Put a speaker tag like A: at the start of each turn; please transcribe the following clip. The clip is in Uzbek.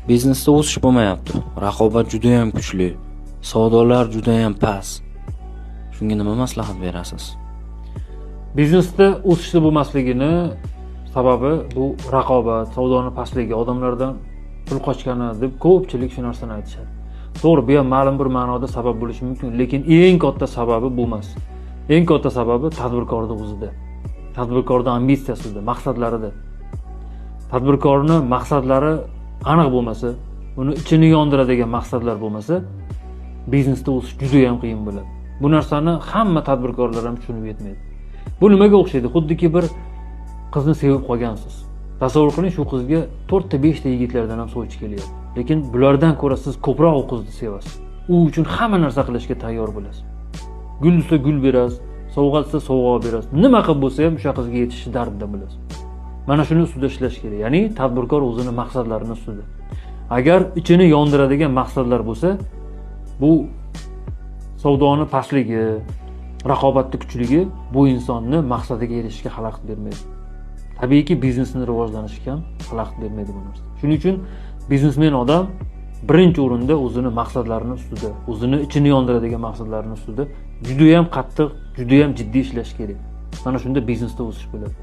A: Biznesda o'sish bo'lmayapti. Raqobat juda ham kuchli. Savdolar juda ham past. Shunga nima maslahat berasiz?
B: Biznesda o'sishni bo'lmasligini sababi bu raqobat, savdoning pastligi, odamlardan pul qochgani deb ko'pchilik shu narsani aytishadi. To'g'ri, bu ham ma'lum bir ma'noda sabab bo'lishi mumkin, lekin eng katta sababi bu emas. Eng katta sababi tadbirkorning o'zida. Tadbirkorning ambitsiyasida, maqsadlarida. Tadbirkorning maqsadlari aniq bo'lmasa, uni ichini yondiradigan maqsadlar bo'lmasa, biznesda o'sish juda ham qiyin bo'ladi. Bu narsani hamma tadbirkorlar ham tushunib yetmaydi. Bu nimaga o'xshaydi? Xuddiki bir qizni sevib qolgansiz. Tasavvur qiling, shu qizga 4 ta 5 ta yigitlardan ham sovchi kelyapti. Lekin bulardan ko'ra siz ko'proq u qizni sevasiz. U uchun hamma narsa qilishga tayyor bo'lasiz. Gul desa gul berasiz, sovg'a desa sovg'a berasiz. Nima qilib bo'lsa ham o'sha qizga yetishi dardida bo'lasiz. Mana shuni ustida ishlash kerak. Ya'ni tadbirkor o'zini maqsadlarini ustida. Agar ichini yondiradigan maqsadlar bo'lsa, bu savdoning pastligi, raqobatning kuchligi bu insonni maqsadiga erishishga xalaqit bermaydi. Tabiiyki biznesning rivojlanishiga ham xalaqit bermaydi bu narsa. Shuning uchun biznesmen odam birinchi o'rinda o'zini maqsadlarini ustida, o'zini ichini yondiradigan maqsadlarini ustida juda ham qattiq, juda ham jiddiy ishlash kerak. Mana shunda biznesda o'sish bo'ladi.